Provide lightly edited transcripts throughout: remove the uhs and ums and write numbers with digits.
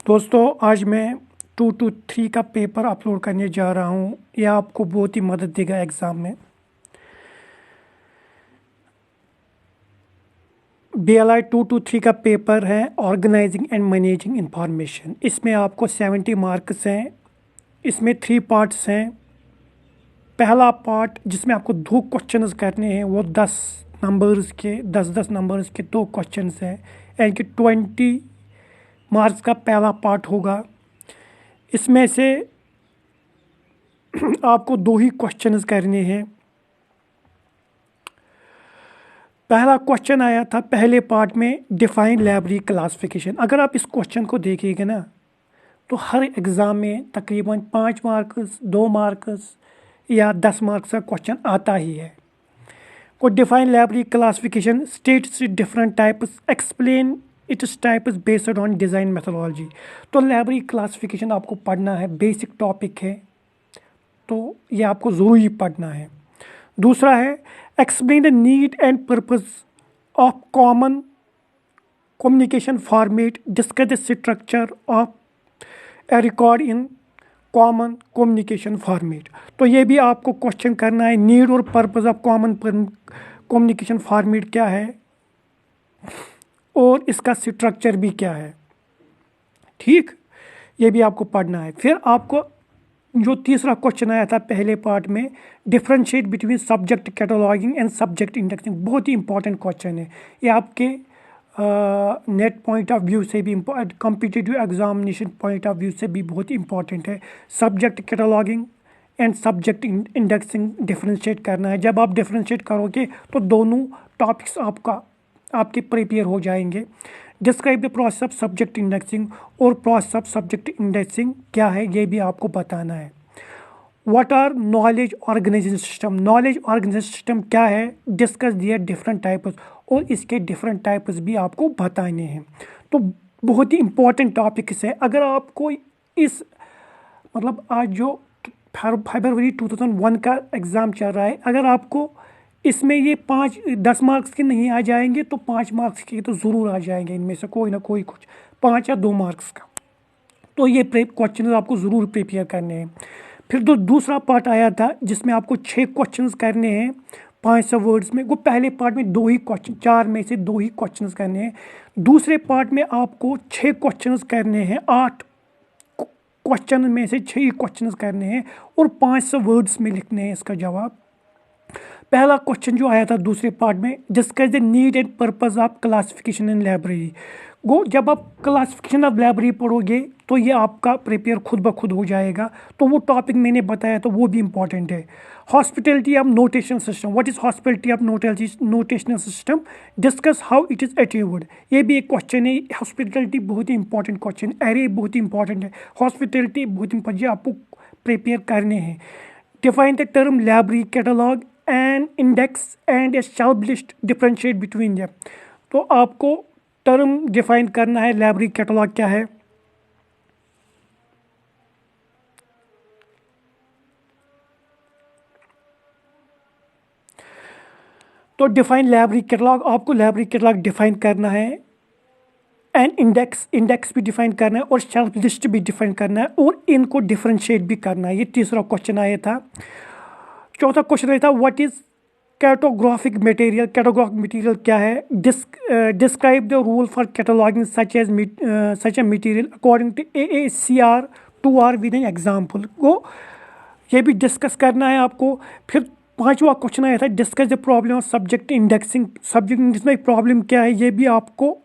दोस्तों आज मैं 2 to 3 का पेपर अपलोड करने जा रहा हूँ। यह आपको बहुत ही मदद देगा एग्ज़ाम में। BLI 2 to 3 का पेपर है ऑर्गेनाइजिंग एंड मैनेजिंग इंफॉर्मेशन। इसमें आपको 70 मार्क्स हैं। इसमें 3 पार्ट्स हैं। पहला पार्ट जिसमें आपको 2 क्वेश्चंस करने हैं, वो 10 नंबर्स के 10-10 नंबर्स के 2 क्वेश्चंस हैं, यानी कि 20 मार्क्स का पहला पार्ट होगा। इसमें से आपको 2 ही क्वेश्चंस करने हैं। पहला क्वेश्चन आया था पहले पार्ट में, डिफाइन लाइब्रेरी क्लासिफिकेशन। अगर आप इस क्वेश्चन को देखेंगे ना, तो हर एग्ज़ाम में तकरीबन 5 मार्क्स, 2 मार्क्स या 10 मार्क्स का क्वेश्चन आता ही है। को define library classification, states different types, explain its types based on design methodology. तो लाइब्रेरी क्लासिफिकेशन आपको पढ़ना है, बेसिक टॉपिक है, तो ये आपको ज़रूरी पढ़ना है। दूसरा है explain the need and purpose of common communication format, discuss the structure of A record in common communication format. तो ये भी आपको क्वेश्चन करना है, नीड और purpose of common communication format क्या है और इसका स्ट्रक्चर भी क्या है। ठीक, ये भी आपको पढ़ना है। फिर आपको जो तीसरा क्वेश्चन आया था पहले पार्ट में, differentiate between subject cataloguing and subject indexing, बहुत ही इंपॉर्टेंट क्वेश्चन है। ये आपके नेट पॉइंट ऑफ व्यू से भी competitive examination point of view से भी बहुत इंपॉर्टेंट है। Subject cataloguing and subject indexing differentiate करना है। जब आप डिफरेंशिएट करोगे तो दोनों टॉपिक्स आपके प्रिपेयर हो जाएंगे। Describe the process of subject indexing, और प्रोसेस ऑफ सब्जेक्ट इंडेक्सिंग क्या है ये भी आपको बताना है। What are knowledge organisation system, knowledge organisation system क्या है, डिस्कस दियर डिफरेंट टाइप्स, और इसके डिफरेंट टाइप्स भी आपको बताने हैं। तो बहुत ही इंपॉर्टेंट टॉपिक्स है। अगर आपको इस आज जो फरवरी 2001 का एग्ज़ाम चल रहा है, अगर आपको इसमें ये 5-10 मार्क्स के नहीं आ जाएंगे तो 5 मार्क्स के तो ज़रूर आ जाएंगे, इनमें से कोई ना कोई, कुछ 5 या 2 मार्क्स का। तो ये क्वेश्चन आपको ज़रूर प्रिपेयर करने हैं। फिर दूसरा पार्ट आया था जिसमें आपको 6 क्वेश्चंस करने हैं 500 वर्ड्स में। वो पहले पार्ट में 2 ही क्वेश्चन, 4 में से 2 ही क्वेश्चंस करने हैं। दूसरे पार्ट में आपको 6 क्वेश्चंस करने हैं, 8 क्वेश्चन में से 6 ही क्वेश्चंस करने हैं और 500 वर्ड्स में लिखने हैं इसका जवाब। पहला क्वेश्चन जो आया था दूसरे पार्ट में, discuss the need and purpose of classification in library. वो जब आप क्लासिफिकेशन ऑफ लाइब्रेरी पढ़ोगे तो ये आपका प्रिपेयर खुद ब खुद हो जाएगा। तो वो टॉपिक मैंने बताया तो वो भी इंपॉर्टेंट है। Hospitality of notation system, what is hospitality of notional system, discuss how it is achieved. ये भी एक क्वेश्चन है। हॉस्पिटलिटी बहुत ही इंपॉर्टेंट क्वेश्चन, एरे बहुत ही इंपॉर्टेंट है, हॉस्पिटलिटी बहुत इंपॉर्टेंट, आपको प्रिपेयर करने हैं। Define the term library catalogue and index and A shelf list, differentiate between them. तो आपको टर्म डिफाइन करना है, लाइब्रेरी कैटलॉग क्या है। तो डिफाइन लाइब्रेरी कैटलॉग, आपको लाइब्रेरी कैटलॉग डिफाइन करना है, एंड इंडेक्स भी डिफाइन करना है और शेल्फ लिस्ट भी डिफाइन करना है, और इनको डिफरेंशिएट भी करना है। ये तीसरा क्वेश्चन आया था। चौथा क्वेश्चन आया था, what is cartographic material, cartographic material क्या है, describe the rule for cataloguing such a material according to AACR 2R with an example. को ये भी डिस्कस करना है आपको। फिर 5वां क्वेश्चन आया था, discuss the problem of subject indexing, subject indexing में प्रॉब्लम क्या है, ये भी आपको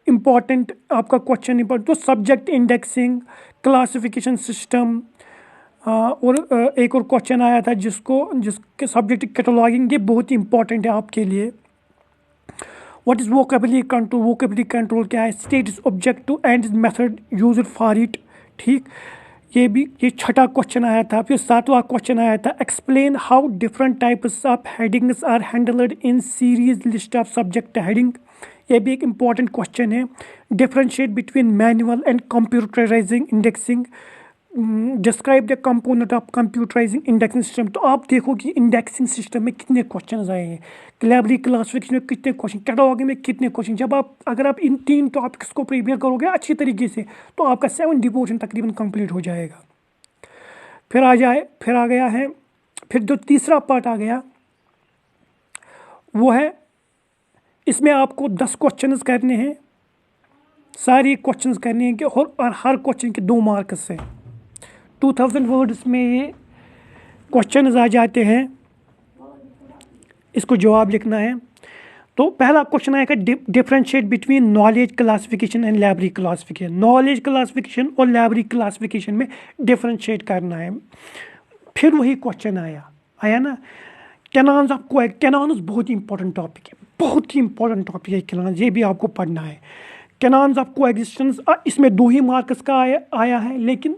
इम्पॉर्टेंट आपका क्वेश्चन इम्पॉर्टेंट। तो सब्जेक्ट इंडेक्सिंग, क्लासिफिकेशन सिस्टम, और एक और क्वेश्चन आया था जिसके सब्जेक्ट कैटलॉगिंग, ये बहुत ही इंपॉर्टेंट है आपके लिए। What is vocabulary control, vocabulary control क्या है, status objective and method used for it. ठीक, ये 6ठा क्वेश्चन आया था। फिर 7वां क्वेश्चन आया था, explain how different types of headings are handled in series list of subject heading. ये भी एक इम्पॉर्टेंट क्वेश्चन है। Differentiate between manual and computerising indexing, describe the component of computerising indexing system. तो आप देखो कि इंडेक्सिंग सिस्टम में कितने क्वेश्चन आए हैं, लाइब्रेरी क्लासिफिकेशन में कितने क्वेश्चन, कैटलॉगिंग में कितने क्वेश्चन। जब आप अगर आप इन 3 टॉपिक्स को प्रिपेयर करोगे अच्छी तरीके से तो आपका 70% तकरीबन कंप्लीट हो जाएगा। फिर आ गया है, फिर जो तीसरा पार्ट आ गया वो है, इसमें आपको 10 क्वेश्चंस करने हैं, सारे क्वेश्चंस करने हैं कि और हर क्वेश्चन के 2 मार्क्स हैं। 2000 वर्ड्स में ये क्वेश्चंस आ जाते हैं, इसको जवाब लिखना है। तो पहला क्वेश्चन आएगा, differentiate between knowledge classification and library classification. Knowledge classification और लाइब्रेरी क्लासिफिकेशन में डिफरेंशिएट करना है। फिर वही क्वेश्चन आया ना, कैनॉन्स ऑफ कैनॉन्स बहुत इंपॉर्टेंट टॉपिक है, बहुत ही इंपॉर्टेंट टॉपिक है कैनॉन्स, ये भी आपको पढ़ना है। कैनॉन्स ऑफ कोएग्जिस्टेंस, इसमें 2 ही मार्क्स का आया है, लेकिन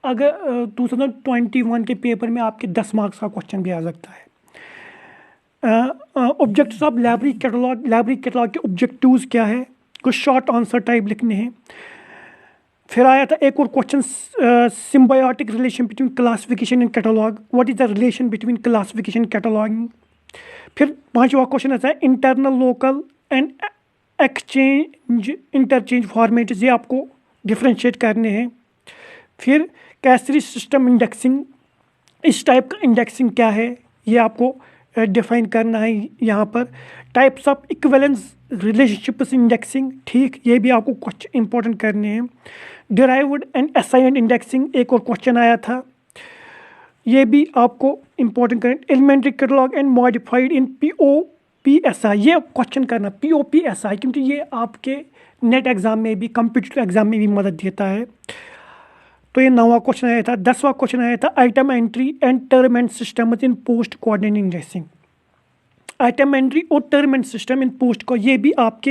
अगर 2021 के पेपर में आपके 10 मार्क्स का क्वेश्चन भी आ सकता है। ऑब्जेक्टिव्स ऑफ लाइब्रेरी कैटलॉग के ऑब्जेक्टिव्स क्या है, कुछ शॉर्ट आंसर टाइप लिखने हैं। फिर आया था एक और question, symbiotic relation between classification and catalogue, what is the relation between classification cataloguing. फिर 5वां क्वेश्चन ऐसा है, internal local and exchange interchange formats, ये आपको डिफ्रेंशिएट करने हैं। फिर कैसरी सिस्टम इंडेक्सिंग, इस टाइप का इंडेक्सिंग क्या है ये आपको डिफाइन करना है यहाँ पर। Types of equivalence relationships indexing, ठीक, ये भी आपको कुछ इंपॉर्टेंट करने हैं। डिराइव्ड एंड असाइन्ड इंडेक्सिंग, एक और क्वेश्चन आया था, ये भी आपको इंपॉर्टेंट करें। Elementary catalogue and modified in POPSI, ये क्वेश्चन करना POPSI, क्योंकि ये आपके नेट एग्जाम में भी, कम्पिटिटिव एग्जाम में भी मदद देता है। तो ये 9वां क्वेश्चन आया था। 10वां क्वेश्चन आया था, item entry and term and system in post coordinate indexing. Item entry और term and system in post को, ये भी आपके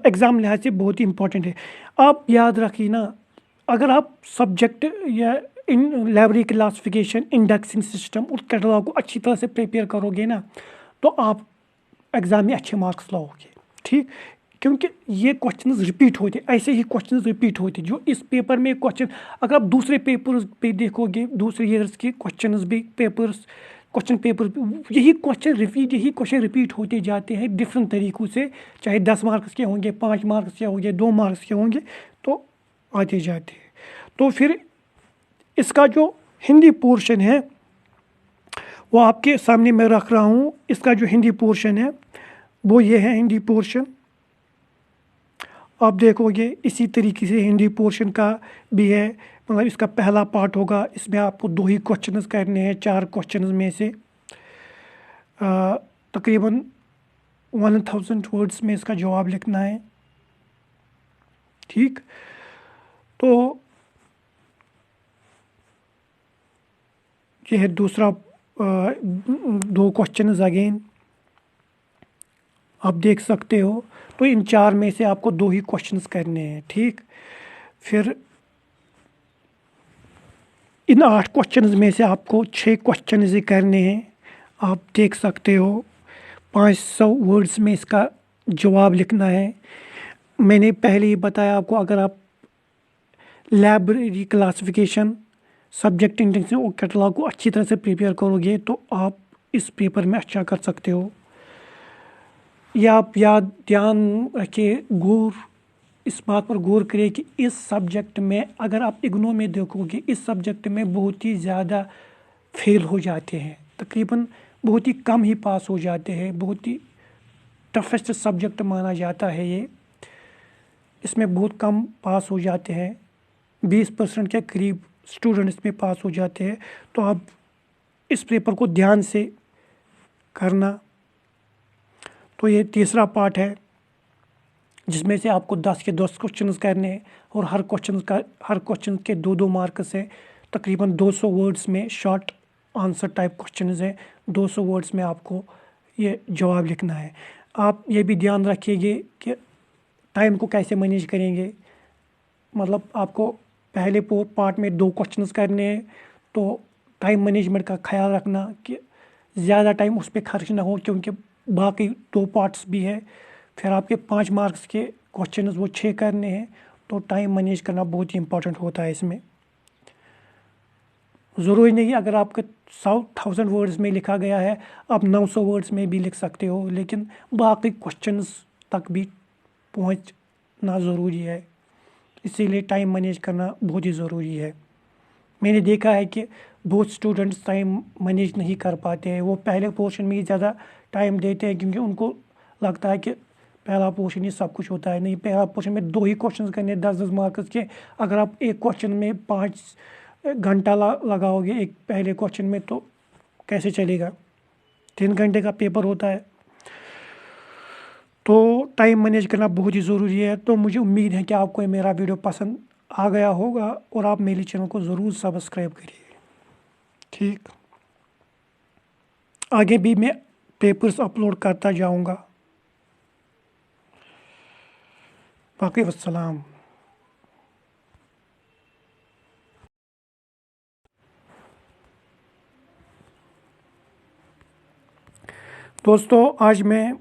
एग्ज़ाम लिहाज से बहुत ही इंपॉर्टेंट है। आप याद रखिए ना, अगर आप सब्जेक्ट या इन लाइब्रेरी क्लासिफिकेशन, इंडेक्सिंग सिस्टम और कैटलॉग को अच्छी तरह से प्रिपेयर करोगे ना, तो आप एग्ज़ाम में अच्छे मार्क्स लाओगे, ठीक। क्योंकि ये क्वेश्चंस रिपीट होते, ऐसे ही क्वेश्चंस रिपीट होते जो इस पेपर में क्वेश्चन, अगर आप दूसरे पेपर्स पे देखोगे, दूसरे ईयर्स के क्वेश्चंस भी क्वेश्चन पेपर यही क्वेश्चन रिपीट होते जाते हैं डिफरेंट तरीक़ों से, चाहे 10 मार्क्स के होंगे, 5 मार्क्स के होंगे, 2 मार्क्स के होंगे, तो आते जाते हैं। तो फिर इसका जो हिंदी पोर्शन है वो आपके सामने मैं रख रहा हूँ। इसका जो हिंदी पोर्शन है वो ये है, हिंदी पोर्शन आप देखोगे इसी तरीके से हिंदी पोर्शन का भी है। मतलब इसका पहला पार्ट होगा, इसमें आपको 2 ही क्वेश्चंस करने हैं 4 क्वेश्चंस में से। तकरीबन 1000 वर्ड्स में इसका जवाब लिखना है, ठीक। तो ये है दूसरा 2 क्वेश्चंस अगेन आप देख सकते हो। तो इन 4 में से आपको 2 ही क्वेश्चंस करने हैं, ठीक। फिर इन 8 क्वेश्चंस में से आपको 6 क्वेश्चंस ही करने हैं। आप देख सकते हो 500 वर्ड्स में इसका जवाब लिखना है। मैंने पहले ही बताया आपको, अगर आप लाइब्रेरी क्लासिफिकेशन, सब्जेक्ट इंडेक्सिंग और कैटलॉग को अच्छी तरह से प्रिपेयर करोगे तो आप इस पेपर में अच्छा कर सकते हो। या आप ध्यान रखिए, इस बात पर गौर करिए कि इस सब्जेक्ट में अगर आप इग्नू में देखोगे, इस सब्जेक्ट में बहुत ही ज़्यादा फेल हो जाते हैं, तकरीबन बहुत ही कम ही पास हो जाते हैं। बहुत ही टफेस्ट सब्जेक्ट माना जाता है ये, इसमें बहुत कम पास हो जाते हैं, 20% के करीब स्टूडेंट इसमें पास हो जाते हैं। तो आप इस पेपर को ध्यान से करना। तो ये तीसरा पार्ट है जिसमें से आपको 10 के 10 क्वेश्चन करने हैं और हर क्वेश्चन के 2-2 मार्क्स है। तकरीबन 200 वर्ड्स में शॉर्ट आंसर टाइप क्वेश्चन है, 200 वर्ड्स में आपको ये जवाब लिखना है। आप ये भी ध्यान रखिएगा कि टाइम को कैसे मैनेज करेंगे। मतलब आपको पहले पार्ट में 2 क्वेश्चंस करने हैं, तो टाइम मैनेजमेंट का ख्याल रखना कि ज़्यादा टाइम उस पर खर्च ना हो, क्योंकि बाकी 2 पार्ट्स भी है। फिर आपके 5 मार्क्स के क्वेश्चंस वो 6 करने हैं, तो टाइम मैनेज करना बहुत ही इम्पोर्टेंट होता है इसमें। ज़रूरी नहीं अगर आपके 100,000 वर्ड्स में लिखा गया है आप 900 वर्ड्स में भी लिख सकते हो, लेकिन बाकी क्वेश्चंस तक भी पहुंचना ज़रूरी है। इसीलिए टाइम मैनेज करना बहुत ही ज़रूरी है। मैंने देखा है कि बहुत स्टूडेंट्स टाइम मैनेज नहीं कर पाते हैं, वो पहले पोर्शन में ही ज़्यादा टाइम देते हैं क्योंकि उनको लगता है कि पहला पोर्शन ही सब कुछ होता है। नहीं, पहला पोर्शन में 2 ही क्वेश्चंस करने 10-10 मार्क्स के। अगर आप एक क्वेश्चन में 5 घंटा लगाओगे एक पहले क्वेश्चन में तो कैसे चलेगा। 3 घंटे का पेपर होता है। तो टाइम मैनेज करना बहुत ही ज़रूरी है। तो मुझे उम्मीद है कि आपको ये मेरा वीडियो पसंद आ गया होगा और आप मेरे चैनल को ज़रूर सब्सक्राइब करिए। ठीक, आगे भी मैं पेपर्स अपलोड करता जाऊंगा। बाकी वस्सलाम। दोस्तों आज मैं